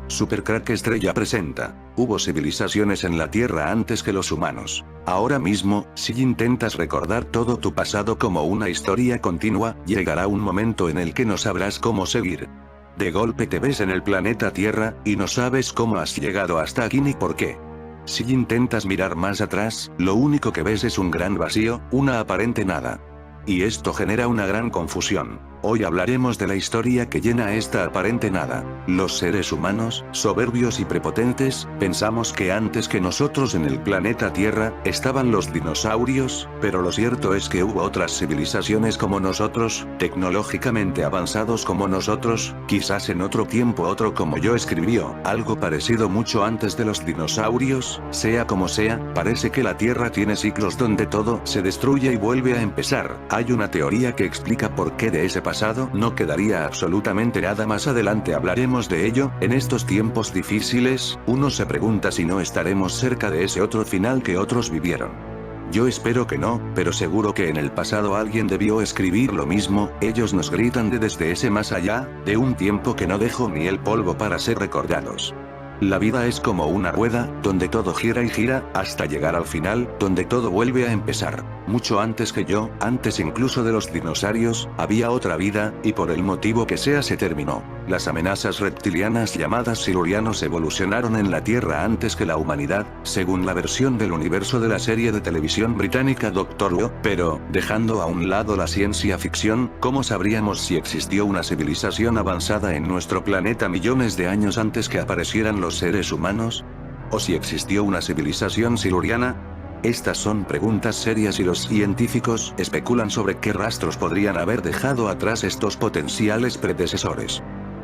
Supercrack Estrella presenta. Hubo civilizaciones en la Tierra antes que los humanos. Ahora mismo, si intentas recordar todo tu pasado como una historia continua, llegará un momento en el que no sabrás cómo seguir. De golpe te ves en el planeta Tierra, y no sabes cómo has llegado hasta aquí ni por qué. Si intentas mirar más atrás, lo único que ves es un gran vacío, una aparente nada. Y esto genera una gran confusión. Hoy hablaremos de la historia que llena esta aparente nada. Los seres humanos, soberbios y prepotentes, pensamos que antes que nosotros en el planeta Tierra, estaban los dinosaurios, pero lo cierto es que hubo otras civilizaciones como nosotros, tecnológicamente avanzados como nosotros, quizás en otro tiempo otro como yo escribió, algo parecido mucho antes de los dinosaurios. Sea como sea, parece que la Tierra tiene ciclos donde todo se destruye y vuelve a empezar. Hay una teoría que explica por qué de ese pasado no quedaría absolutamente nada. Más adelante hablaremos de ello. En estos tiempos difíciles, uno se pregunta si no estaremos cerca de ese otro final que otros vivieron. Yo espero que no, pero seguro que en el pasado alguien debió escribir lo mismo. Ellos nos gritan desde ese más allá, de un tiempo que no dejó ni el polvo para ser recordados. La vida es como una rueda, donde todo gira y gira, hasta llegar al final, donde todo vuelve a empezar. Mucho antes que yo, antes incluso de los dinosaurios, había otra vida, y por el motivo que sea se terminó. Las amenazas reptilianas llamadas silurianos evolucionaron en la Tierra antes que la humanidad, según la versión del universo de la serie de televisión británica Doctor Who, pero, dejando a un lado la ciencia ficción, ¿cómo sabríamos si existió una civilización avanzada en nuestro planeta millones de años antes que aparecieran los seres humanos? ¿O si existió una civilización siluriana? Estas son preguntas serias y los científicos especulan sobre qué rastros podrían haber dejado atrás estos potenciales predecesores.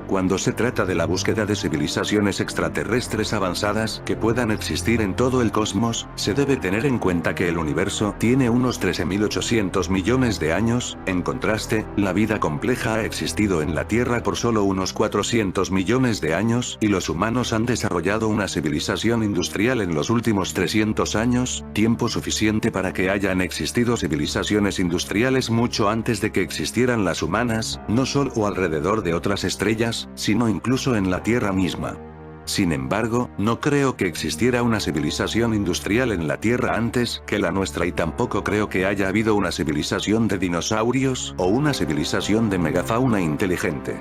Cuando se trata de la búsqueda de civilizaciones extraterrestres avanzadas que puedan existir en todo el cosmos, se debe tener en cuenta que el universo tiene unos 13.800 millones de años. En contraste, la vida compleja ha existido en la Tierra por solo unos 400 millones de años, y los humanos han desarrollado una civilización industrial en los últimos 300 años, tiempo suficiente para que hayan existido civilizaciones industriales mucho antes de que existieran las humanas, no solo alrededor de otras estrellas, sino incluso en la Tierra misma. Sin embargo, no creo que existiera una civilización industrial en la Tierra antes que la nuestra, y tampoco creo que haya habido una civilización de dinosaurios o una civilización de megafauna inteligente.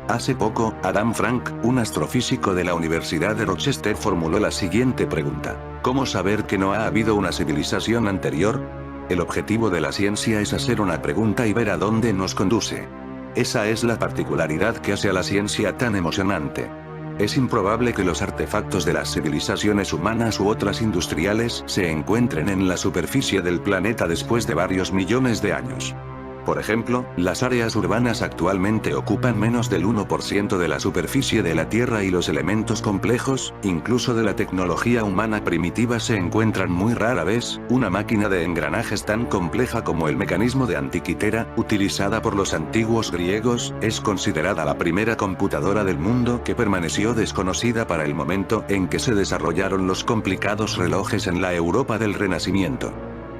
Hace poco, Adam Frank, un astrofísico de la Universidad de Rochester, formuló la siguiente pregunta: ¿cómo saber que no ha habido una civilización anterior? El objetivo de la ciencia es hacer una pregunta y ver a dónde nos conduce. Esa es la particularidad que hace a la ciencia tan emocionante. Es improbable que los artefactos de las civilizaciones humanas u otras industriales se encuentren en la superficie del planeta después de varios millones de años. Por ejemplo, las áreas urbanas actualmente ocupan menos del 1% de la superficie de la Tierra, y los elementos complejos, incluso de la tecnología humana primitiva, se encuentran muy rara vez. Una máquina de engranajes tan compleja como el mecanismo de Antiquitera, utilizada por los antiguos griegos, es considerada la primera computadora del mundo, que permaneció desconocida para el momento en que se desarrollaron los complicados relojes en la Europa del Renacimiento.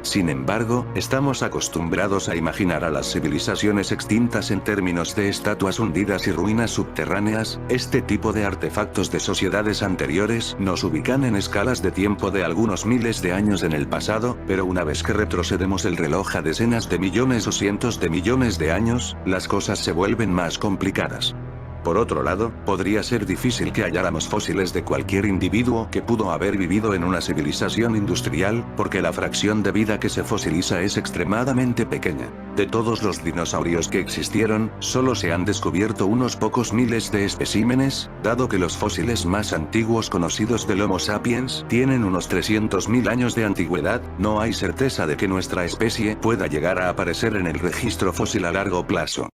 Sin embargo, estamos acostumbrados a imaginar a las civilizaciones extintas en términos de estatuas hundidas y ruinas subterráneas. Este tipo de artefactos de sociedades anteriores nos ubican en escalas de tiempo de algunos miles de años en el pasado, pero una vez que retrocedemos el reloj a decenas de millones o cientos de millones de años, las cosas se vuelven más complicadas. Por otro lado, podría ser difícil que halláramos fósiles de cualquier individuo que pudo haber vivido en una civilización industrial, porque la fracción de vida que se fosiliza es extremadamente pequeña. De todos los dinosaurios que existieron, solo se han descubierto unos pocos miles de especímenes, dado que los fósiles más antiguos conocidos del Homo sapiens tienen unos 300.000 años de antigüedad. No hay certeza de que nuestra especie pueda llegar a aparecer en el registro fósil a largo plazo.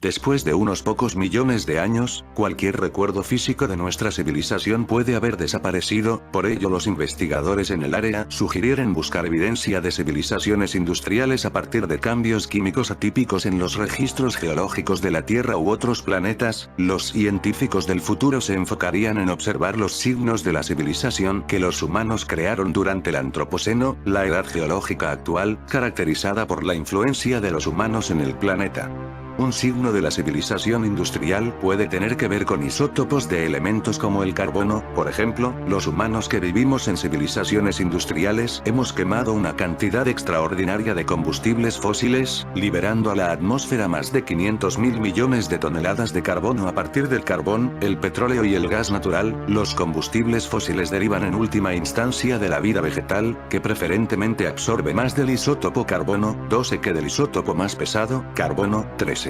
Después de unos pocos millones de años, cualquier recuerdo físico de nuestra civilización puede haber desaparecido. Por ello, los investigadores en el área sugirieron buscar evidencia de civilizaciones industriales a partir de cambios químicos atípicos en los registros geológicos de la Tierra u otros planetas. Los científicos del futuro se enfocarían en observar los signos de la civilización que los humanos crearon durante el Antropoceno, la edad geológica actual, caracterizada por la influencia de los humanos en el planeta. Un signo de la civilización industrial puede tener que ver con isótopos de elementos como el carbono. Por ejemplo, los humanos que vivimos en civilizaciones industriales hemos quemado una cantidad extraordinaria de combustibles fósiles, liberando a la atmósfera más de 500.000 millones de toneladas de carbono a partir del carbón, el petróleo y el gas natural. Los combustibles fósiles derivan en última instancia de la vida vegetal, que preferentemente absorbe más del isótopo carbono 12 que del isótopo más pesado, carbono 13.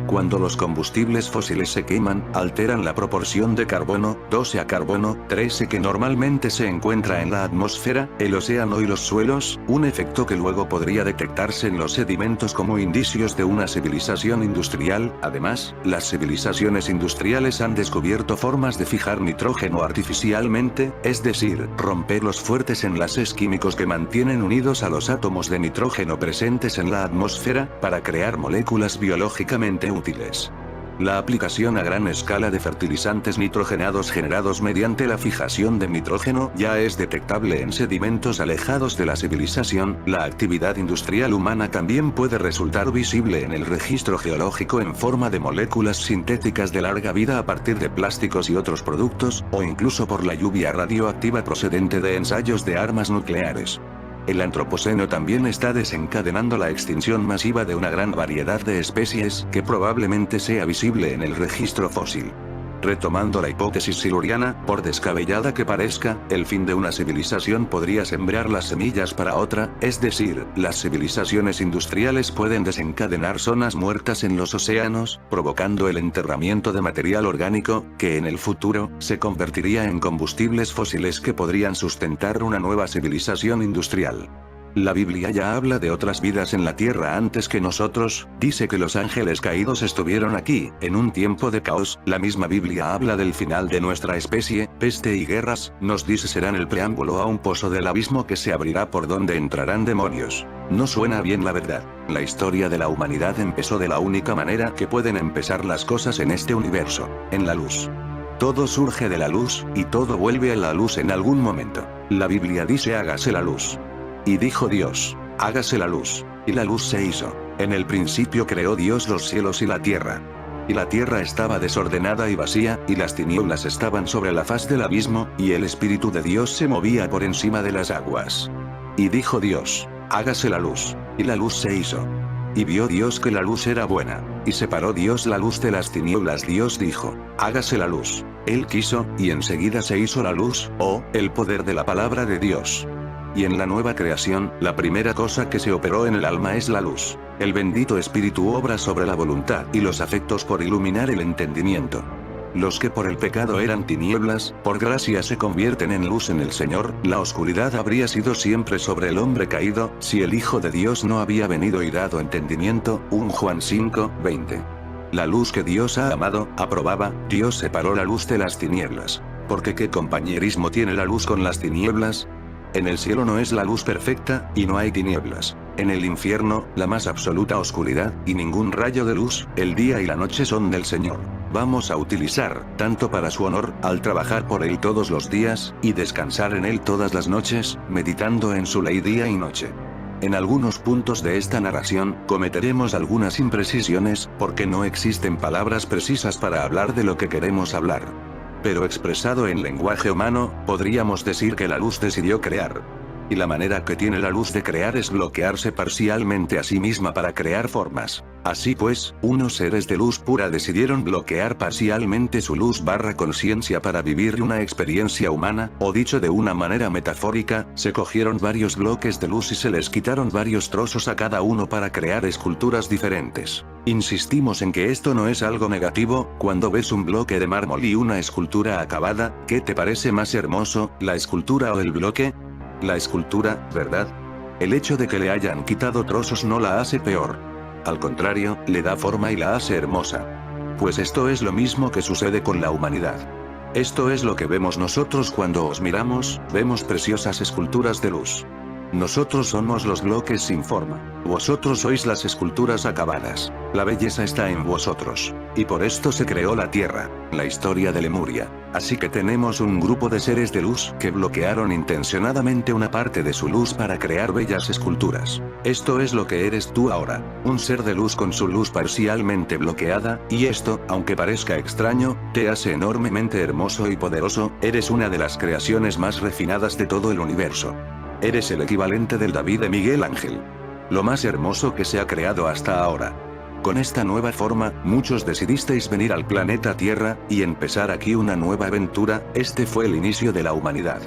Cuando los combustibles fósiles se queman, alteran la proporción de carbono 12 a carbono 13 que normalmente se encuentra en la atmósfera, el océano y los suelos, un efecto que luego podría detectarse en los sedimentos como indicios de una civilización industrial. Además, las civilizaciones industriales han descubierto formas de fijar nitrógeno artificialmente, es decir, romper los fuertes enlaces químicos que mantienen unidos a los átomos de nitrógeno presentes en la atmósfera, para crear moléculas biológicamente útiles. La aplicación a gran escala de fertilizantes nitrogenados generados mediante la fijación de nitrógeno ya es detectable en sedimentos alejados de la civilización. La actividad industrial humana también puede resultar visible en el registro geológico en forma de moléculas sintéticas de larga vida a partir de plásticos y otros productos, o incluso por la lluvia radioactiva procedente de ensayos de armas nucleares. El antropoceno también está desencadenando la extinción masiva de una gran variedad de especies, que probablemente sea visible en el registro fósil. Retomando la hipótesis siluriana, por descabellada que parezca, el fin de una civilización podría sembrar las semillas para otra, es decir, las civilizaciones industriales pueden desencadenar zonas muertas en los océanos, provocando el enterramiento de material orgánico, que en el futuro, se convertiría en combustibles fósiles que podrían sustentar una nueva civilización industrial. La Biblia ya habla de otras vidas en la tierra antes que nosotros, dice que los ángeles caídos estuvieron aquí, en un tiempo de caos. La misma Biblia habla del final de nuestra especie, peste y guerras, nos dice serán el preámbulo a un pozo del abismo que se abrirá por donde entrarán demonios. No suena bien la verdad. La historia de la humanidad empezó de la única manera que pueden empezar las cosas en este universo, en la luz. Todo surge de la luz, y todo vuelve a la luz en algún momento. La Biblia dice hágase la luz. Y dijo Dios, hágase la luz. Y la luz se hizo. En el principio creó Dios los cielos y la tierra. Y la tierra estaba desordenada y vacía, y las tinieblas estaban sobre la faz del abismo, y el Espíritu de Dios se movía por encima de las aguas. Y dijo Dios, hágase la luz. Y la luz se hizo. Y vio Dios que la luz era buena. Y separó Dios la luz de las tinieblas. Dios dijo, hágase la luz. Él quiso, y enseguida se hizo la luz, el poder de la palabra de Dios. Y en la nueva creación, la primera cosa que se operó en el alma es la luz. El bendito Espíritu obra sobre la voluntad y los afectos por iluminar el entendimiento. Los que por el pecado eran tinieblas, por gracia se convierten en luz en el Señor. La oscuridad habría sido siempre sobre el hombre caído, si el Hijo de Dios no había venido y dado entendimiento. 1 Juan 5, 20. La luz que Dios ha amado, aprobaba, Dios separó la luz de las tinieblas. Porque ¿qué compañerismo tiene la luz con las tinieblas? En el cielo no es la luz perfecta, y no hay tinieblas. En el infierno, la más absoluta oscuridad, y ningún rayo de luz. El día y la noche son del Señor. Vamos a utilizar, tanto para su honor, al trabajar por Él todos los días, y descansar en Él todas las noches, meditando en su ley día y noche. En algunos puntos de esta narración, cometeremos algunas imprecisiones, porque no existen palabras precisas para hablar de lo que queremos hablar. Pero expresado en lenguaje humano, podríamos decir que la luz decidió crear. Y la manera que tiene la luz de crear es bloquearse parcialmente a sí misma para crear formas. Así pues, unos seres de luz pura decidieron bloquear parcialmente su luz conciencia para vivir una experiencia humana, o dicho de una manera metafórica, se cogieron varios bloques de luz y se les quitaron varios trozos a cada uno para crear esculturas diferentes. Insistimos en que esto no es algo negativo. Cuando ves un bloque de mármol y una escultura acabada, ¿qué te parece más hermoso, la escultura o el bloque? La escultura, ¿verdad? El hecho de que le hayan quitado trozos no la hace peor. Al contrario, le da forma y la hace hermosa. Pues esto es lo mismo que sucede con la humanidad. Esto es lo que vemos nosotros cuando os miramos, vemos preciosas esculturas de luz. Nosotros somos los bloques sin forma. Vosotros sois las esculturas acabadas. La belleza está en vosotros. Y por esto se creó la tierra, la historia de Lemuria. Así que tenemos un grupo de seres de luz que bloquearon intencionadamente una parte de su luz para crear bellas esculturas. Esto es lo que eres tú ahora, un ser de luz con su luz parcialmente bloqueada, y esto, aunque parezca extraño, te hace enormemente hermoso y poderoso. Eres una de las creaciones más refinadas de todo el universo. Eres el equivalente del David de Miguel Ángel. Lo más hermoso que se ha creado hasta ahora. Con esta nueva forma, muchos decidisteis venir al planeta Tierra, y empezar aquí una nueva aventura. Este fue el inicio de la humanidad.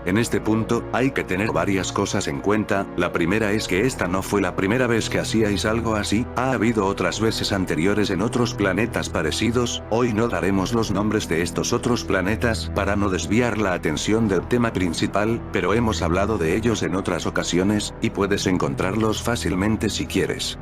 En este punto, hay que tener varias cosas en cuenta. La primera es que esta no fue la primera vez que hacíais algo así, ha habido otras veces anteriores en otros planetas parecidos. Hoy no daremos los nombres de estos otros planetas para no desviar la atención del tema principal, pero hemos hablado de ellos en otras ocasiones, y puedes encontrarlos fácilmente si quieres.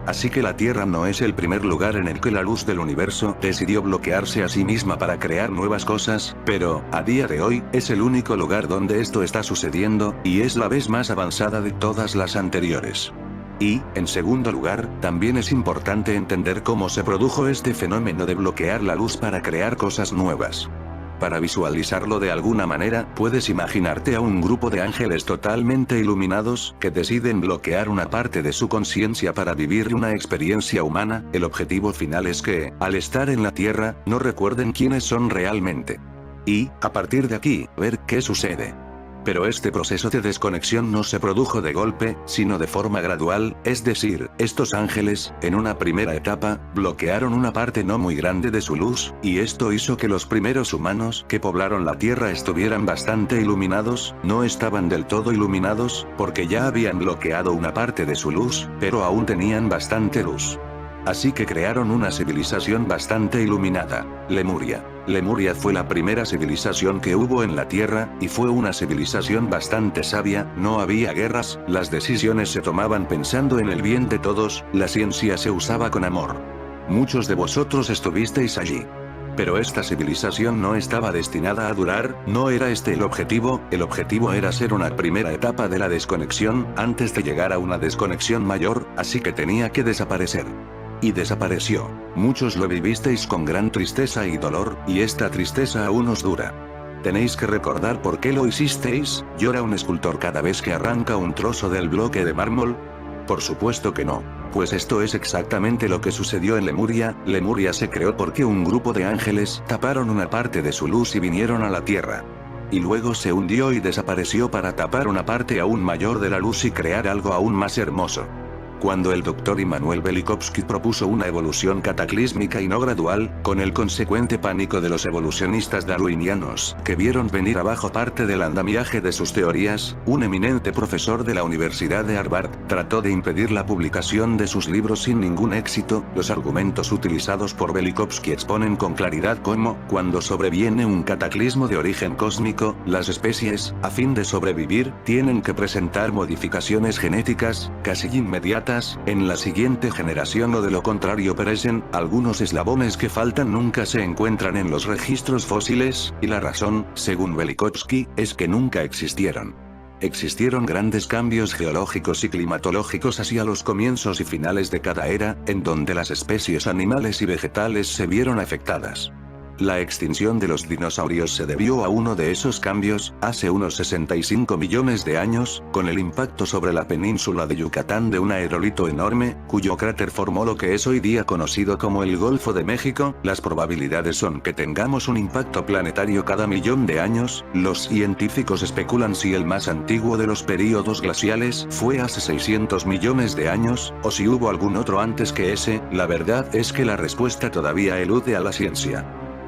Así que la Tierra no es el primer lugar en el que la luz del universo decidió bloquearse a sí misma para crear nuevas cosas, pero, a día de hoy, es el único lugar donde esto está sucediendo, y es la vez más avanzada de todas las anteriores. Y, en segundo lugar, también es importante entender cómo se produjo este fenómeno de bloquear la luz para crear cosas nuevas. Para visualizarlo de alguna manera, puedes imaginarte a un grupo de ángeles totalmente iluminados, que deciden bloquear una parte de su conciencia para vivir una experiencia humana. El objetivo final es que, al estar en la Tierra, no recuerden quiénes son realmente. Y, a partir de aquí, ver qué sucede. Pero este proceso de desconexión no se produjo de golpe, sino de forma gradual, es decir, estos ángeles, en una primera etapa, bloquearon una parte no muy grande de su luz, y esto hizo que los primeros humanos que poblaron la Tierra estuvieran bastante iluminados. No estaban del todo iluminados, porque ya habían bloqueado una parte de su luz, pero aún tenían bastante luz. Así que crearon una civilización bastante iluminada, Lemuria. Lemuria fue la primera civilización que hubo en la Tierra, y fue una civilización bastante sabia. No había guerras, las decisiones se tomaban pensando en el bien de todos, la ciencia se usaba con amor. Muchos de vosotros estuvisteis allí. Pero esta civilización no estaba destinada a durar, no era este el objetivo era ser una primera etapa de la desconexión, antes de llegar a una desconexión mayor, así que tenía que desaparecer. Y desapareció. Muchos lo vivisteis con gran tristeza y dolor, y esta tristeza aún os dura. Tenéis que recordar por qué lo hicisteis. ¿Llora un escultor cada vez que arranca un trozo del bloque de mármol? Por supuesto que no. Pues esto es exactamente lo que sucedió en Lemuria. Lemuria se creó porque un grupo de ángeles taparon una parte de su luz y vinieron a la Tierra. Y luego se hundió y desapareció para tapar una parte aún mayor de la luz y crear algo aún más hermoso. Cuando el Dr. Immanuel Velikovsky propuso una evolución cataclísmica y no gradual, con el consecuente pánico de los evolucionistas darwinianos, que vieron venir abajo parte del andamiaje de sus teorías, un eminente profesor de la Universidad de Harvard trató de impedir la publicación de sus libros sin ningún éxito. Los argumentos utilizados por Velikovsky exponen con claridad cómo, cuando sobreviene un cataclismo de origen cósmico, las especies, a fin de sobrevivir, tienen que presentar modificaciones genéticas, casi inmediatas, en la siguiente generación, o de lo contrario perecen. Algunos eslabones que faltan nunca se encuentran en los registros fósiles, y la razón, según Velikovsky, es que nunca existieron. Existieron grandes cambios geológicos y climatológicos hacia los comienzos y finales de cada era, en donde las especies animales y vegetales se vieron afectadas. La extinción de los dinosaurios se debió a uno de esos cambios, hace unos 65 millones de años, con el impacto sobre la península de Yucatán de un aerolito enorme, cuyo cráter formó lo que es hoy día conocido como el Golfo de México. Las probabilidades son que tengamos un impacto planetario cada millón de años. Los científicos especulan si el más antiguo de los períodos glaciales fue hace 600 millones de años, o si hubo algún otro antes que ese. La verdad es que la respuesta todavía elude a la ciencia.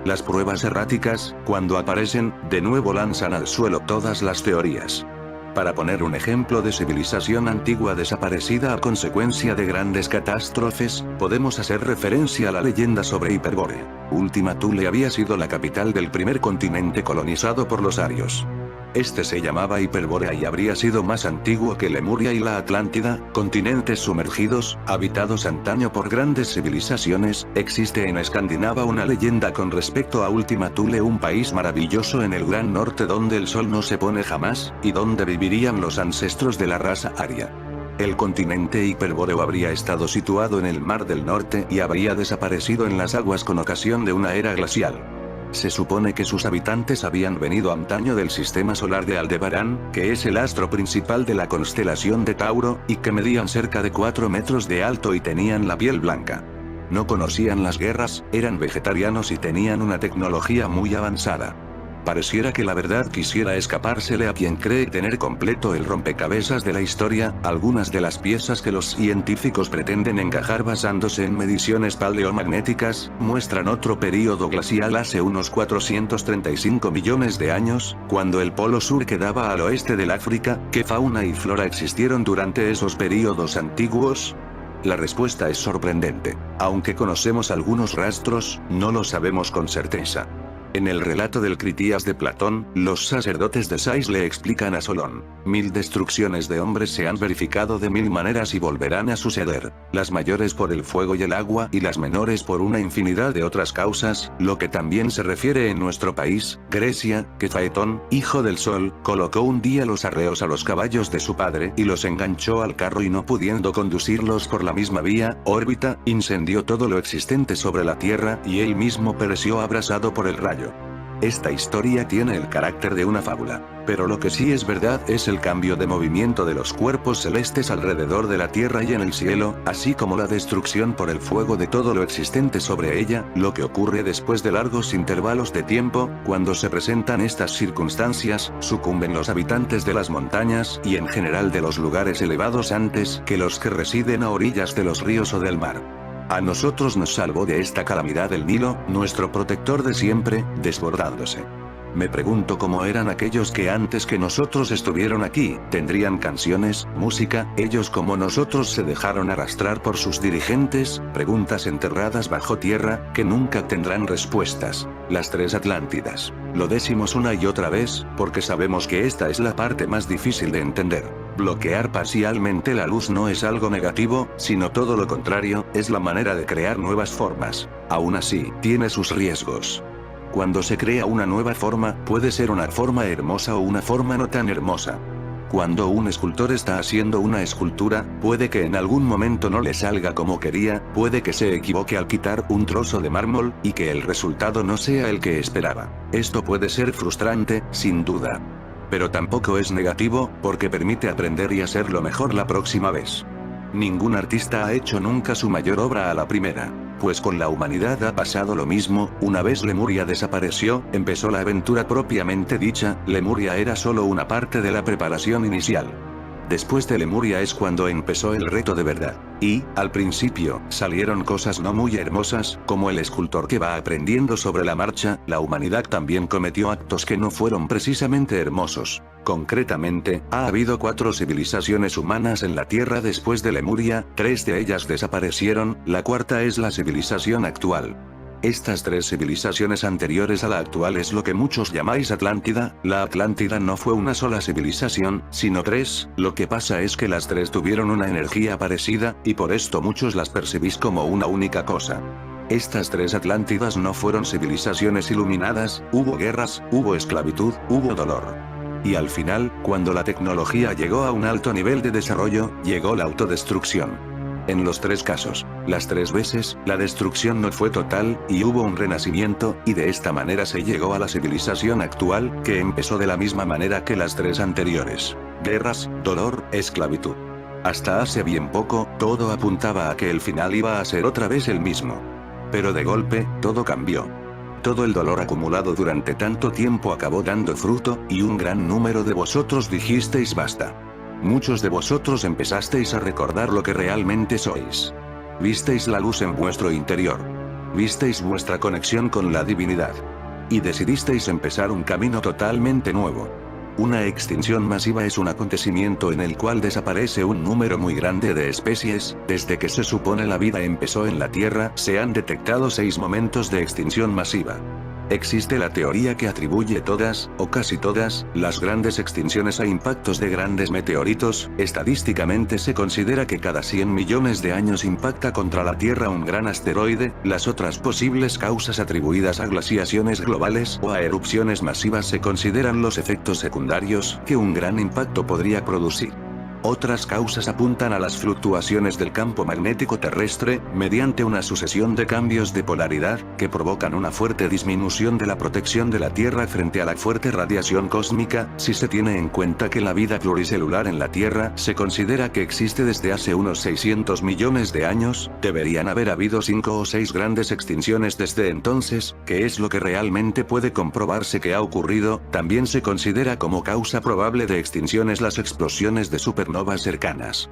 Las pruebas erráticas, cuando aparecen, de nuevo lanzan al suelo todas las teorías. Para poner un ejemplo de civilización antigua desaparecida a consecuencia de grandes catástrofes, podemos hacer referencia a la leyenda sobre Hyperborea. Ultima Thule había sido la capital del primer continente colonizado por los arios. Este se llamaba Hyperborea y habría sido más antiguo que Lemuria y la Atlántida, continentes sumergidos, habitados antaño por grandes civilizaciones. Existe en Escandinava una leyenda con respecto a Ultima Thule, un país maravilloso en el Gran Norte donde el sol no se pone jamás, y donde vivirían los ancestros de la raza aria. El continente hiperbóreo habría estado situado en el Mar del Norte y habría desaparecido en las aguas con ocasión de una era glacial. Se supone que sus habitantes habían venido antaño del sistema solar de Aldebarán, que es el astro principal de la constelación de Tauro, y que medían cerca de 4 metros de alto y tenían la piel blanca. No conocían las guerras, eran vegetarianos y tenían una tecnología muy avanzada. Pareciera que la verdad quisiera escapársele a quien cree tener completo el rompecabezas de la historia. Algunas de las piezas que los científicos pretenden encajar basándose en mediciones paleomagnéticas, muestran otro período glacial hace unos 435 millones de años, cuando el polo sur quedaba al oeste del África. ¿Qué fauna y flora existieron durante esos períodos antiguos? La respuesta es sorprendente. Aunque conocemos algunos rastros, no lo sabemos con certeza. En el relato del Critías de Platón, los sacerdotes de Sais le explican a Solón: 1000 destrucciones de hombres se han verificado de 1000 maneras y volverán a suceder, las mayores por el fuego y el agua y las menores por una infinidad de otras causas, lo que también se refiere en nuestro país, Grecia, que Faetón, hijo del sol, colocó un día los arreos a los caballos de su padre y los enganchó al carro y no pudiendo conducirlos por la misma vía, órbita, incendió todo lo existente sobre la tierra y él mismo pereció abrasado por el rayo. Esta historia tiene el carácter de una fábula, pero lo que sí es verdad es el cambio de movimiento de los cuerpos celestes alrededor de la Tierra y en el cielo, así como la destrucción por el fuego de todo lo existente sobre ella, lo que ocurre después de largos intervalos de tiempo. Cuando se presentan estas circunstancias, sucumben los habitantes de las montañas y en general de los lugares elevados antes que los que residen a orillas de los ríos o del mar. A nosotros nos salvó de esta calamidad el Nilo, nuestro protector de siempre, desbordándose. Me pregunto cómo eran aquellos que antes que nosotros estuvieron aquí. ¿Tendrían canciones, música, ellos como nosotros se dejaron arrastrar por sus dirigentes? Preguntas enterradas bajo tierra, que nunca tendrán respuestas. Las 3 Atlántidas. Lo decimos una y otra vez, porque sabemos que esta es la parte más difícil de entender. Bloquear parcialmente la luz no es algo negativo, sino todo lo contrario, es la manera de crear nuevas formas. Aún así, tiene sus riesgos. Cuando se crea una nueva forma, puede ser una forma hermosa o una forma no tan hermosa. Cuando un escultor está haciendo una escultura, puede que en algún momento no le salga como quería, puede que se equivoque al quitar un trozo de mármol, y que el resultado no sea el que esperaba. Esto puede ser frustrante, sin duda. Pero tampoco es negativo, porque permite aprender y hacerlo mejor la próxima vez. Ningún artista ha hecho nunca su mayor obra a la primera. Pues con la humanidad ha pasado lo mismo. Una vez Lemuria desapareció, empezó la aventura propiamente dicha. Lemuria era solo una parte de la preparación inicial. Después de Lemuria es cuando empezó el reto de verdad. Y, al principio, salieron cosas no muy hermosas, como el escultor que va aprendiendo sobre la marcha. La humanidad también cometió actos que no fueron precisamente hermosos. Concretamente, ha habido 4 civilizaciones humanas en la Tierra después de Lemuria, 3 de ellas desaparecieron, la cuarta es la civilización actual. Estas 3 civilizaciones anteriores a la actual es lo que muchos llamáis Atlántida. La Atlántida no fue una sola civilización, sino 3, lo que pasa es que las 3 tuvieron una energía parecida, y por esto muchos las percibís como una única cosa. Estas 3 Atlántidas no fueron civilizaciones iluminadas, hubo guerras, hubo esclavitud, hubo dolor. Y al final, cuando la tecnología llegó a un alto nivel de desarrollo, llegó la autodestrucción. En los 3 casos, las 3 veces, la destrucción no fue total, y hubo un renacimiento, y de esta manera se llegó a la civilización actual, que empezó de la misma manera que las 3 anteriores. Guerras, dolor, esclavitud. Hasta hace bien poco, todo apuntaba a que el final iba a ser otra vez el mismo. Pero de golpe, todo cambió. Todo el dolor acumulado durante tanto tiempo acabó dando fruto, y un gran número de vosotros dijisteis basta. Muchos de vosotros empezasteis a recordar lo que realmente sois. Visteis la luz en vuestro interior. Visteis vuestra conexión con la divinidad. Y decidisteis empezar un camino totalmente nuevo. Una extinción masiva es un acontecimiento en el cual desaparece un número muy grande de especies. Desde que se supone la vida empezó en la Tierra, se han detectado 6 momentos de extinción masiva. Existe la teoría que atribuye todas, o casi todas, las grandes extinciones a impactos de grandes meteoritos. Estadísticamente se considera que cada 100 millones de años impacta contra la Tierra un gran asteroide. Las otras posibles causas atribuidas a glaciaciones globales o a erupciones masivas se consideran los efectos secundarios que un gran impacto podría producir. Otras causas apuntan a las fluctuaciones del campo magnético terrestre, mediante una sucesión de cambios de polaridad, que provocan una fuerte disminución de la protección de la Tierra frente a la fuerte radiación cósmica. Si se tiene en cuenta que la vida pluricelular en la Tierra se considera que existe desde hace unos 600 millones de años, deberían haber habido 5 o 6 grandes extinciones desde entonces, que es lo que realmente puede comprobarse que ha ocurrido. También se considera como causa probable de extinciones las explosiones de supernovas cercanas.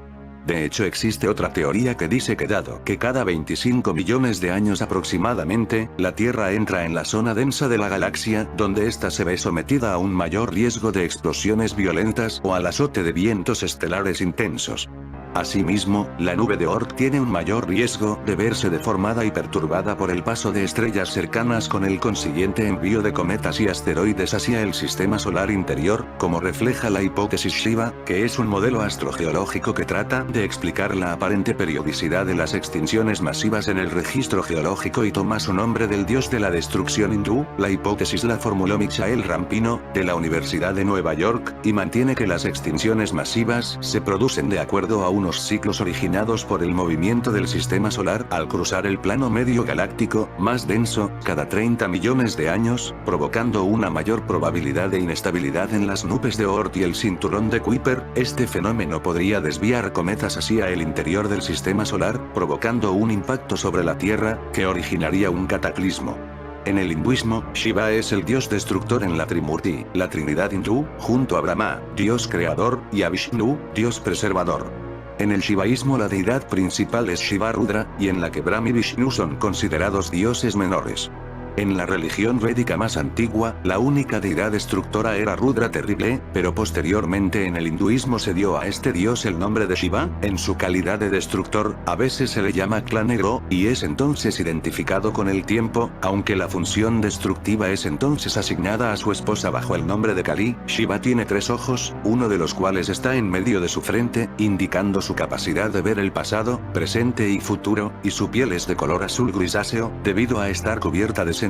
De hecho, existe otra teoría que dice que dado que cada 25 millones de años aproximadamente, la Tierra entra en la zona densa de la galaxia, donde ésta se ve sometida a un mayor riesgo de explosiones violentas o al azote de vientos estelares intensos. Asimismo, la nube de Oort tiene un mayor riesgo de verse deformada y perturbada por el paso de estrellas cercanas con el consiguiente envío de cometas y asteroides hacia el sistema solar interior, como refleja la hipótesis Shiva, que es un modelo astrogeológico que trata de explicar la aparente periodicidad de las extinciones masivas en el registro geológico y toma su nombre del dios de la destrucción hindú. La hipótesis la formuló Michael Rampino, de la Universidad de Nueva York, y mantiene que las extinciones masivas se producen de acuerdo a unos ciclos originados por el movimiento del sistema solar al cruzar el plano medio galáctico, más denso, cada 30 millones de años, provocando una mayor probabilidad de inestabilidad en las nubes de Oort y el cinturón de Kuiper. Este fenómeno podría desviar cometas hacia el interior del sistema solar, provocando un impacto sobre la Tierra, que originaría un cataclismo. En el hinduismo, Shiva es el dios destructor en la Trimurti, la Trinidad hindú, junto a Brahma, dios creador, y a Vishnu, dios preservador. En el shivaísmo la deidad principal es Shiva Rudra, y en la que Brahma y Vishnu son considerados dioses menores. En la religión védica más antigua, la única deidad destructora era Rudra Terrible, pero posteriormente en el hinduismo se dio a este dios el nombre de Shiva, en su calidad de destructor. A veces se le llama clan negro, y es entonces identificado con el tiempo, aunque la función destructiva es entonces asignada a su esposa bajo el nombre de Kali. Shiva tiene 3 ojos, uno de los cuales está en medio de su frente, indicando su capacidad de ver el pasado, presente y futuro, y su piel es de color azul grisáceo, debido a estar cubierta de cenizas.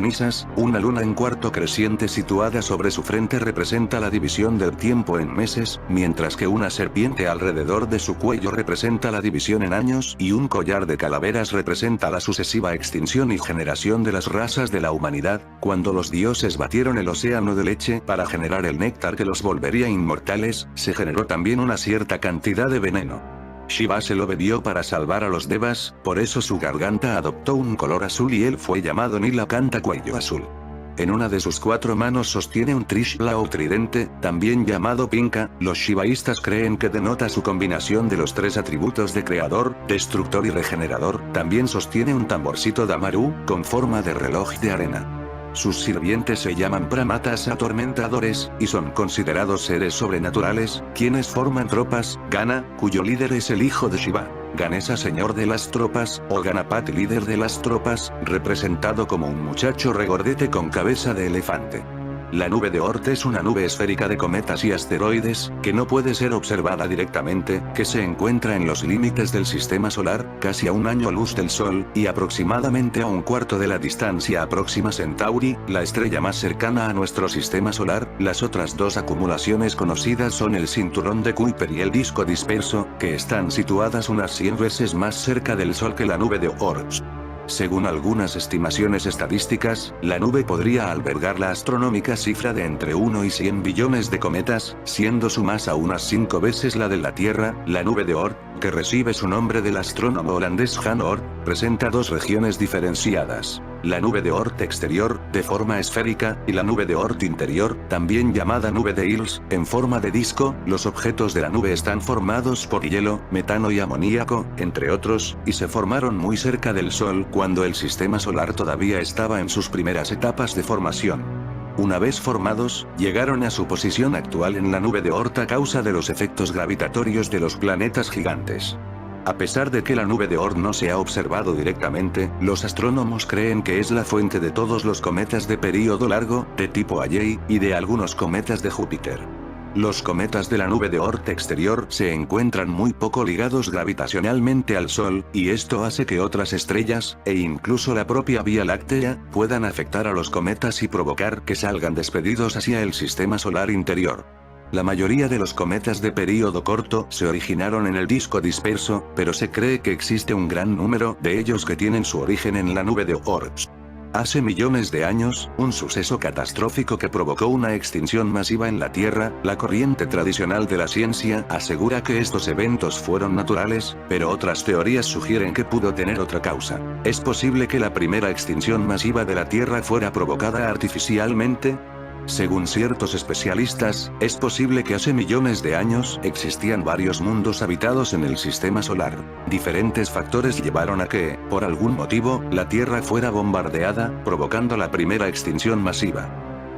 Una luna en cuarto creciente situada sobre su frente representa la división del tiempo en meses, mientras que una serpiente alrededor de su cuello representa la división en años, y un collar de calaveras representa la sucesiva extinción y generación de las razas de la humanidad. Cuando los dioses batieron el océano de leche para generar el néctar que los volvería inmortales, se generó también una cierta cantidad de veneno. Shiva se lo bebió para salvar a los devas, por eso su garganta adoptó un color azul y él fue llamado Nilakanta, cuello azul. En una de sus 4 manos sostiene un Trishula o tridente, también llamado Pinka. Los shivaístas creen que denota su combinación de los 3 atributos de creador, destructor y regenerador. También sostiene un tamborcito Damaru, con forma de reloj de arena. Sus sirvientes se llaman Pramatas atormentadores, y son considerados seres sobrenaturales, quienes forman tropas. Gana, cuyo líder es el hijo de Shiva. Ganesa, señor de las tropas, o Ganapati, líder de las tropas, representado como un muchacho regordete con cabeza de elefante. La nube de Oort es una nube esférica de cometas y asteroides, que no puede ser observada directamente, que se encuentra en los límites del sistema solar, casi a 1 año luz del Sol, y aproximadamente a 1/4 de la distancia a Próxima Centauri, la estrella más cercana a nuestro sistema solar. Las otras 2 acumulaciones conocidas son el cinturón de Kuiper y el disco disperso, que están situadas unas 100 veces más cerca del Sol que la nube de Oort. Según algunas estimaciones estadísticas, la nube podría albergar la astronómica cifra de entre 1 y 100 billones de cometas, siendo su masa unas 5 veces la de la Tierra. La nube de Oort, que recibe su nombre del astrónomo holandés Jan Oort, presenta 2 regiones diferenciadas. La nube de Oort exterior, de forma esférica, y la nube de Oort interior, también llamada nube de Hills, en forma de disco. Los objetos de la nube están formados por hielo, metano y amoníaco, entre otros, y se formaron muy cerca del Sol cuando el sistema solar todavía estaba en sus primeras etapas de formación. Una vez formados, llegaron a su posición actual en la nube de Oort a causa de los efectos gravitatorios de los planetas gigantes. A pesar de que la nube de Oort no se ha observado directamente, los astrónomos creen que es la fuente de todos los cometas de período largo, de tipo Halley, y de algunos cometas de Júpiter. Los cometas de la nube de Oort exterior se encuentran muy poco ligados gravitacionalmente al Sol, y esto hace que otras estrellas, e incluso la propia Vía Láctea, puedan afectar a los cometas y provocar que salgan despedidos hacia el sistema solar interior. La mayoría de los cometas de período corto se originaron en el disco disperso, pero se cree que existe un gran número de ellos que tienen su origen en la nube de Oort. Hace millones de años, un suceso catastrófico que provocó una extinción masiva en la Tierra. La corriente tradicional de la ciencia asegura que estos eventos fueron naturales, pero otras teorías sugieren que pudo tener otra causa. ¿Es posible que la primera extinción masiva de la Tierra fuera provocada artificialmente? Según ciertos especialistas, es posible que hace millones de años existían varios mundos habitados en el sistema solar. Diferentes factores llevaron a que, por algún motivo, la Tierra fuera bombardeada, provocando la primera extinción masiva.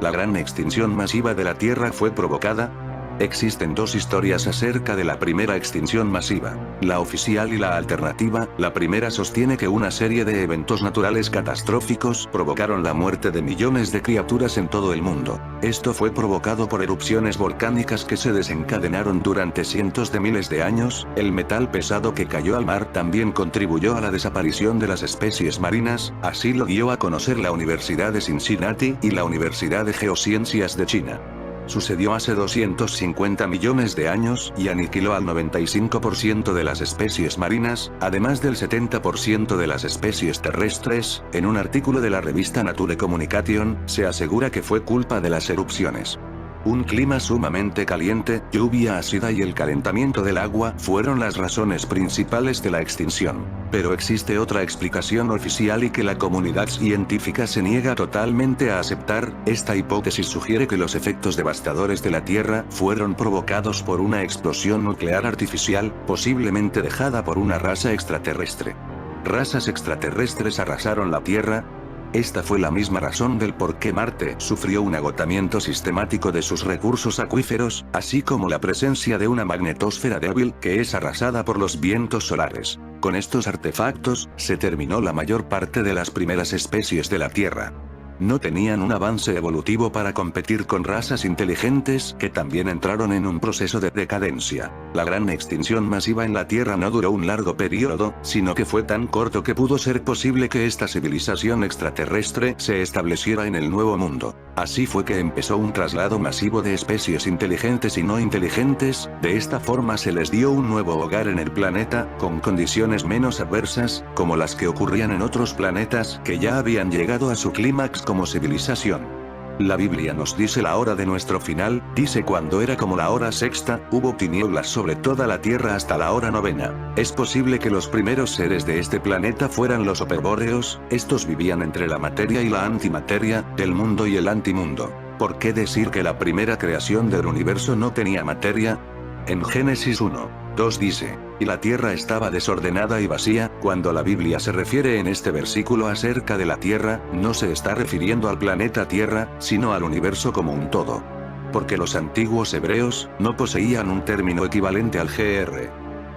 ¿La gran extinción masiva de la Tierra fue provocada? Existen dos historias acerca de la primera extinción masiva. La oficial y la alternativa. La primera sostiene que una serie de eventos naturales catastróficos provocaron la muerte de millones de criaturas en todo el mundo. Esto fue provocado por erupciones volcánicas que se desencadenaron durante cientos de miles de años. El metal pesado que cayó al mar también contribuyó a la desaparición de las especies marinas, así lo dio a conocer la Universidad de Cincinnati y la Universidad de Geociencias de China. Sucedió hace 250 millones de años y aniquiló al 95% de las especies marinas, además del 70% de las especies terrestres. En un artículo de la revista Nature Communication, se asegura que fue culpa de las erupciones. Un clima sumamente caliente, lluvia ácida y el calentamiento del agua fueron las razones principales de la extinción. Pero existe otra explicación oficial y que la comunidad científica se niega totalmente a aceptar. Esta hipótesis sugiere que los efectos devastadores de la Tierra fueron provocados por una explosión nuclear artificial, posiblemente dejada por una raza extraterrestre. ¿Razas extraterrestres arrasaron la Tierra? Esta fue la misma razón del por qué Marte sufrió un agotamiento sistemático de sus recursos acuíferos, así como la presencia de una magnetosfera débil que es arrasada por los vientos solares. Con estos artefactos, se terminó la mayor parte de las primeras especies de la Tierra. No tenían un avance evolutivo para competir con razas inteligentes que también entraron en un proceso de decadencia. La gran extinción masiva en la Tierra no duró un largo periodo, sino que fue tan corto que pudo ser posible que esta civilización extraterrestre se estableciera en el Nuevo Mundo. Así fue que empezó un traslado masivo de especies inteligentes y no inteligentes. De esta forma se les dio un nuevo hogar en el planeta, con condiciones menos adversas, como las que ocurrían en otros planetas que ya habían llegado a su clímax como civilización. La Biblia nos dice la hora de nuestro final. Dice: cuando era como la hora sexta, hubo tinieblas sobre toda la tierra hasta la hora novena. Es posible que los primeros seres de este planeta fueran los herbóreos. Estos vivían entre la materia y la antimateria, el mundo y el antimundo. ¿Por qué decir que la primera creación del universo no tenía materia? En Génesis 1:2 dice: y la tierra estaba desordenada y vacía. Cuando la Biblia se refiere en este versículo acerca de la tierra, no se está refiriendo al planeta Tierra, sino al universo como un todo. Porque los antiguos hebreos no poseían un término equivalente al gr.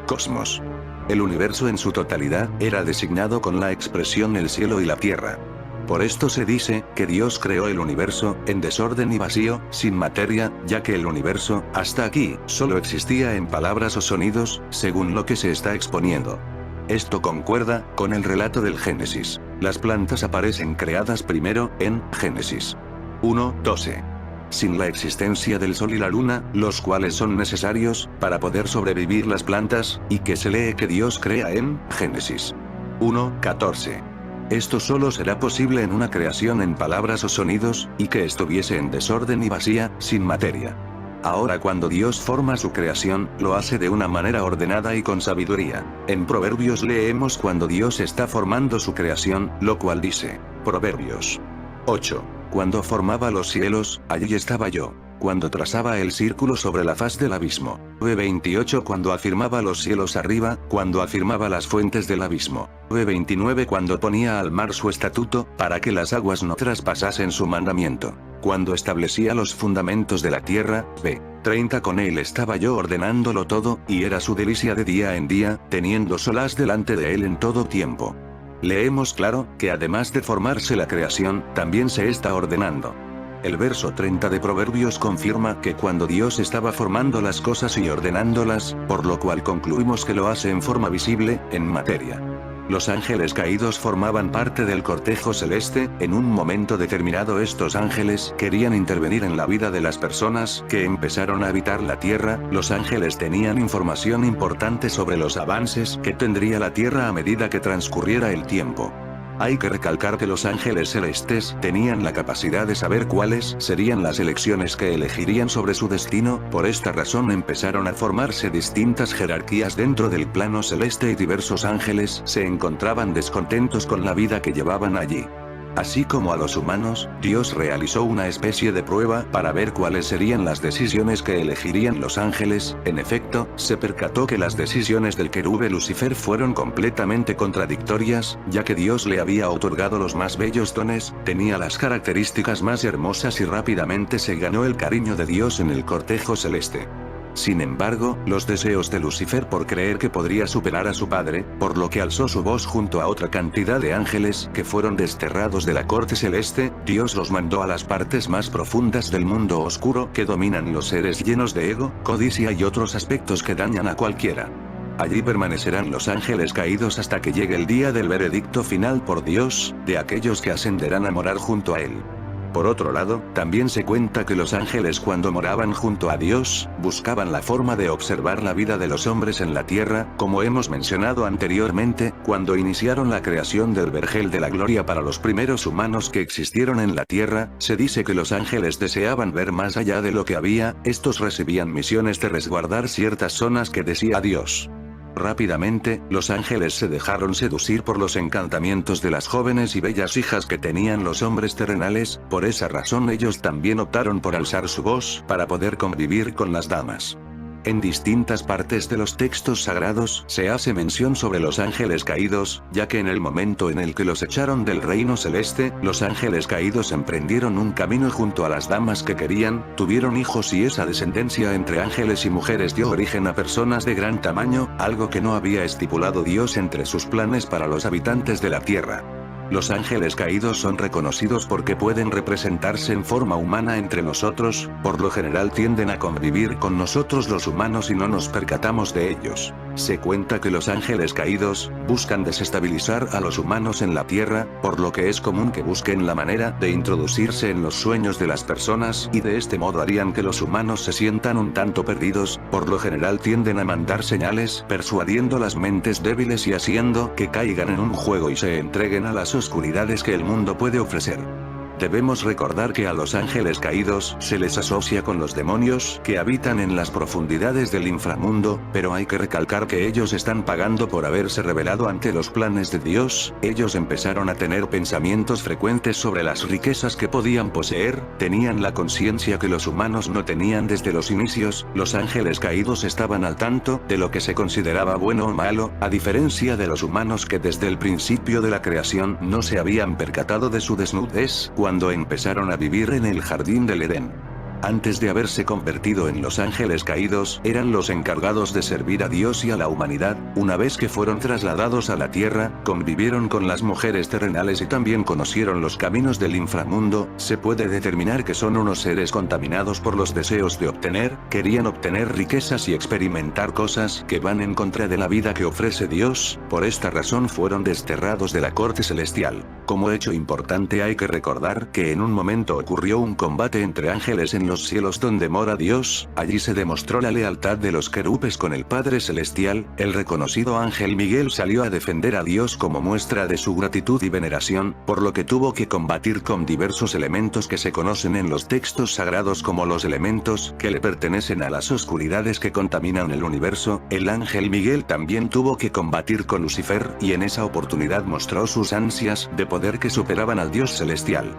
Cosmos. El universo en su totalidad era designado con la expresión el cielo y la tierra. Por esto se dice que Dios creó el universo en desorden y vacío, sin materia, ya que el universo, hasta aquí, solo existía en palabras o sonidos, según lo que se está exponiendo. Esto concuerda con el relato del Génesis. Las plantas aparecen creadas primero, en Génesis 1:12. Sin la existencia del sol y la luna, los cuales son necesarios para poder sobrevivir las plantas, y que se lee que Dios crea en Génesis 1:14. Esto solo será posible en una creación en palabras o sonidos, y que estuviese en desorden y vacía, sin materia. Ahora cuando Dios forma su creación, lo hace de una manera ordenada y con sabiduría. En Proverbios leemos cuando Dios está formando su creación, lo cual dice, Proverbios 8. Cuando formaba los cielos, allí estaba yo. Cuando trazaba el círculo sobre la faz del abismo. 28. Cuando afirmaba los cielos arriba, cuando afirmaba las fuentes del abismo. 29. Cuando ponía al mar su estatuto, para que las aguas no traspasasen su mandamiento. Cuando establecía los fundamentos de la tierra. 30. Con él estaba yo ordenándolo todo, y era su delicia de día en día, teniendo solaz delante de él en todo tiempo. Leemos claro, que además de formarse la creación, también se está ordenando. El verso 30 de Proverbios confirma que cuando Dios estaba formando las cosas y ordenándolas, por lo cual concluimos que lo hace en forma visible, en materia. Los ángeles caídos formaban parte del cortejo celeste. En un momento determinado estos ángeles querían intervenir en la vida de las personas que empezaron a habitar la Tierra. Los ángeles tenían información importante sobre los avances que tendría la Tierra a medida que transcurriera el tiempo. Hay que recalcar que los ángeles celestes tenían la capacidad de saber cuáles serían las elecciones que elegirían sobre su destino. Por esta razón empezaron a formarse distintas jerarquías dentro del plano celeste y diversos ángeles se encontraban descontentos con la vida que llevaban allí. Así como a los humanos, Dios realizó una especie de prueba para ver cuáles serían las decisiones que elegirían los ángeles. En efecto, se percató que las decisiones del querube Lucifer fueron completamente contradictorias, ya que Dios le había otorgado los más bellos dones, tenía las características más hermosas y rápidamente se ganó el cariño de Dios en el cortejo celeste. Sin embargo, los deseos de Lucifer por creer que podría superar a su padre, por lo que alzó su voz junto a otra cantidad de ángeles que fueron desterrados de la corte celeste, Dios los mandó a las partes más profundas del mundo oscuro que dominan los seres llenos de ego, codicia y otros aspectos que dañan a cualquiera. Allí permanecerán los ángeles caídos hasta que llegue el día del veredicto final por Dios, de aquellos que ascenderán a morar junto a él. Por otro lado, también se cuenta que los ángeles cuando moraban junto a Dios, buscaban la forma de observar la vida de los hombres en la tierra, como hemos mencionado anteriormente, cuando iniciaron la creación del vergel de la gloria para los primeros humanos que existieron en la tierra, se dice que los ángeles deseaban ver más allá de lo que había, estos recibían misiones de resguardar ciertas zonas que decía Dios. Rápidamente, los ángeles se dejaron seducir por los encantamientos de las jóvenes y bellas hijas que tenían los hombres terrenales, por esa razón ellos también optaron por alzar su voz para poder convivir con las damas. En distintas partes de los textos sagrados se hace mención sobre los ángeles caídos, ya que en el momento en el que los echaron del reino celeste, los ángeles caídos emprendieron un camino junto a las damas que querían, tuvieron hijos y esa descendencia entre ángeles y mujeres dio origen a personas de gran tamaño, algo que no había estipulado Dios entre sus planes para los habitantes de la tierra. Los ángeles caídos son reconocidos porque pueden representarse en forma humana entre nosotros, por lo general tienden a convivir con nosotros los humanos y no nos percatamos de ellos. Se cuenta que los ángeles caídos buscan desestabilizar a los humanos en la tierra, por lo que es común que busquen la manera de introducirse en los sueños de las personas y de este modo harían que los humanos se sientan un tanto perdidos, por lo general tienden a mandar señales, persuadiendo las mentes débiles y haciendo que caigan en un juego y se entreguen a las oscuridades que el mundo puede ofrecer. Debemos recordar que a los ángeles caídos se les asocia con los demonios que habitan en las profundidades del inframundo, pero hay que recalcar que ellos están pagando por haberse rebelado ante los planes de Dios. Ellos empezaron a tener pensamientos frecuentes sobre las riquezas que podían poseer, tenían la conciencia que los humanos no tenían desde los inicios. Los ángeles caídos estaban al tanto de lo que se consideraba bueno o malo, a diferencia de los humanos que desde el principio de la creación no se habían percatado de su desnudez cuando empezaron a vivir en el jardín del Edén. Antes de haberse convertido en los ángeles caídos, eran los encargados de servir a Dios y a la humanidad. Una vez que fueron trasladados a la tierra, convivieron con las mujeres terrenales y también conocieron los caminos del inframundo. Se puede determinar que son unos seres contaminados por los deseos de obtener, querían obtener riquezas y experimentar cosas que van en contra de la vida que ofrece Dios. Por esta razón fueron desterrados de la corte celestial. Como hecho importante hay que recordar que en un momento ocurrió un combate entre ángeles en los cielos donde mora Dios. Allí se demostró la lealtad de los querubes con el Padre Celestial. El reconocido ángel Miguel salió a defender a Dios como muestra de su gratitud y veneración, por lo que tuvo que combatir con diversos elementos que se conocen en los textos sagrados como los elementos que le pertenecen a las oscuridades que contaminan el universo. El ángel Miguel también tuvo que combatir con Lucifer, y en esa oportunidad mostró sus ansias de poder que superaban al Dios celestial.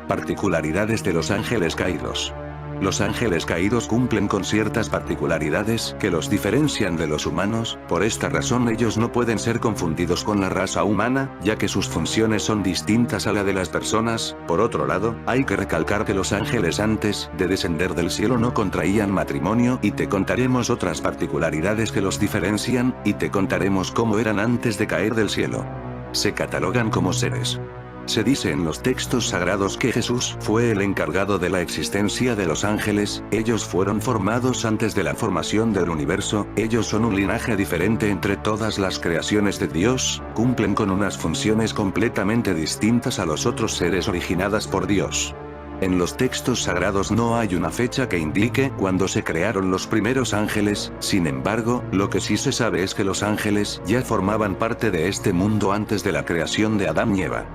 Particularidades de los ángeles caídos. Los ángeles caídos cumplen con ciertas particularidades que los diferencian de los humanos. Por esta razón ellos no pueden ser confundidos con la raza humana, ya que sus funciones son distintas a la de las personas. Por otro lado, hay que recalcar que los ángeles antes de descender del cielo no contraían matrimonio, y te contaremos otras particularidades que los diferencian, y te contaremos cómo eran antes de caer del cielo. Se catalogan como seres Se dice en los textos sagrados que Jesús fue el encargado de la existencia de los ángeles, ellos fueron formados antes de la formación del universo, ellos son un linaje diferente entre todas las creaciones de Dios, cumplen con unas funciones completamente distintas a los otros seres originadas por Dios. En los textos sagrados no hay una fecha que indique cuándo se crearon los primeros ángeles, sin embargo, lo que sí se sabe es que los ángeles ya formaban parte de este mundo antes de la creación de Adán y Eva.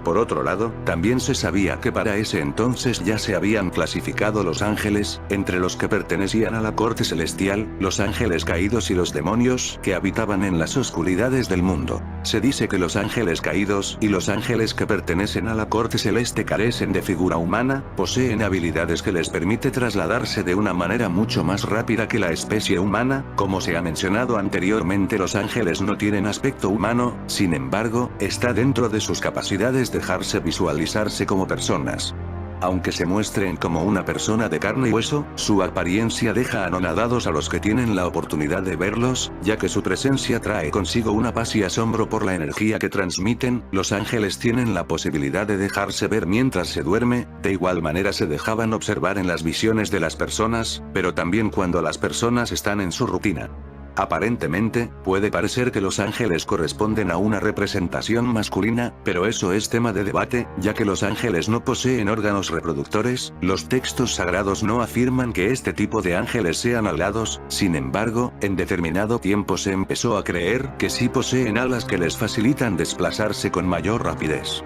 Por otro lado, también se sabía que para ese entonces ya se habían clasificado los ángeles, entre los que pertenecían a la corte celestial, los ángeles caídos y los demonios que habitaban en las oscuridades del mundo. Se dice que los ángeles caídos y los ángeles que pertenecen a la corte celeste carecen de figura humana, poseen habilidades que les permite trasladarse de una manera mucho más rápida que la especie humana, como se ha mencionado anteriormente, los ángeles no tienen aspecto humano, sin embargo, está dentro de sus capacidades dejarse visualizarse como personas. Aunque se muestren como una persona de carne y hueso, su apariencia deja anonadados a los que tienen la oportunidad de verlos, ya que su presencia trae consigo una paz y asombro por la energía que transmiten. Los ángeles tienen la posibilidad de dejarse ver mientras se duerme, de igual manera se dejaban observar en las visiones de las personas, pero también cuando las personas están en su rutina. Aparentemente, puede parecer que los ángeles corresponden a una representación masculina, pero eso es tema de debate, ya que los ángeles no poseen órganos reproductores, los textos sagrados no afirman que este tipo de ángeles sean alados, sin embargo, en determinado tiempo se empezó a creer que sí poseen alas que les facilitan desplazarse con mayor rapidez.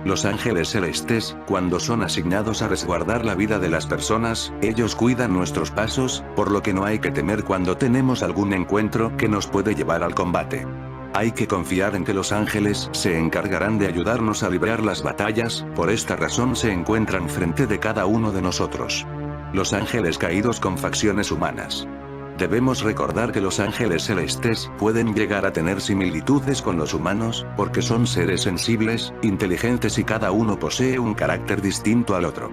Los ángeles celestes, cuando son asignados a resguardar la vida de las personas, ellos cuidan nuestros pasos, por lo que no hay que temer cuando tenemos algún encuentro que nos puede llevar al combate. Hay que confiar en que los ángeles se encargarán de ayudarnos a librar las batallas, por esta razón se encuentran frente de cada uno de nosotros. Los ángeles caídos con facciones humanas. Debemos recordar que los ángeles celestes pueden llegar a tener similitudes con los humanos, porque son seres sensibles, inteligentes y cada uno posee un carácter distinto al otro.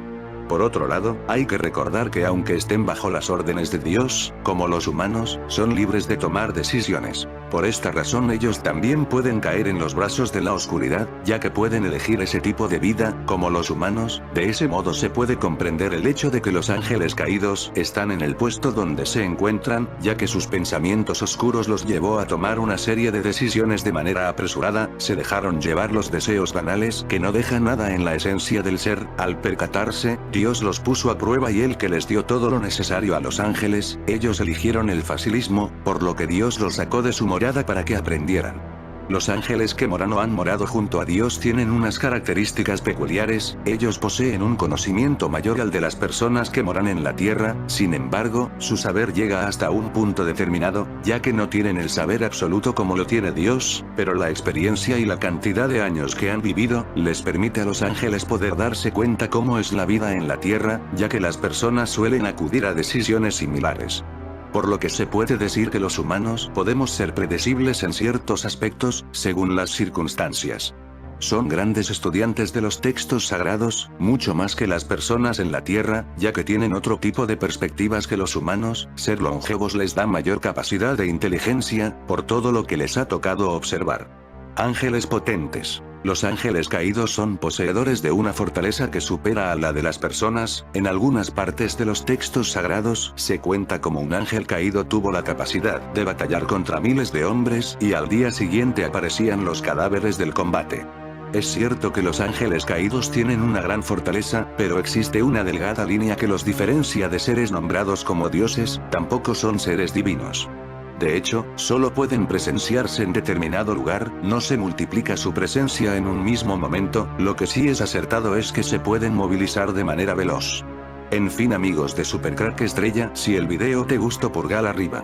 Por otro lado, hay que recordar que aunque estén bajo las órdenes de Dios, como los humanos, son libres de tomar decisiones. Por esta razón ellos también pueden caer en los brazos de la oscuridad, ya que pueden elegir ese tipo de vida, como los humanos. De ese modo se puede comprender el hecho de que los ángeles caídos están en el puesto donde se encuentran, ya que sus pensamientos oscuros los llevó a tomar una serie de decisiones de manera apresurada, se dejaron llevar los deseos banales que no dejan nada en la esencia del ser. Al percatarse, Dios los puso a prueba y el que les dio todo lo necesario a los ángeles, ellos eligieron el facilismo, por lo que Dios los sacó de su morada para que aprendieran. Los ángeles que moran o han morado junto a Dios tienen unas características peculiares, ellos poseen un conocimiento mayor al de las personas que moran en la tierra, sin embargo, su saber llega hasta un punto determinado, ya que no tienen el saber absoluto como lo tiene Dios, pero la experiencia y la cantidad de años que han vivido, les permite a los ángeles poder darse cuenta cómo es la vida en la tierra, ya que las personas suelen acudir a decisiones similares. Por lo que se puede decir que los humanos podemos ser predecibles en ciertos aspectos, según las circunstancias. Son grandes estudiantes de los textos sagrados, mucho más que las personas en la Tierra, ya que tienen otro tipo de perspectivas que los humanos. Ser longevos les da mayor capacidad de inteligencia, por todo lo que les ha tocado observar. Ángeles potentes. Los ángeles caídos son poseedores de una fortaleza que supera a la de las personas. En algunas partes de los textos sagrados se cuenta como un ángel caído tuvo la capacidad de batallar contra miles de hombres y al día siguiente aparecían los cadáveres del combate. Es cierto que los ángeles caídos tienen una gran fortaleza, pero existe una delgada línea que los diferencia de seres nombrados como dioses, tampoco son seres divinos. De hecho, solo pueden presenciarse en determinado lugar, no se multiplica su presencia en un mismo momento, lo que sí es acertado es que se pueden movilizar de manera veloz. En fin amigos de Supercrack Estrella, si el video te gustó pulgar arriba.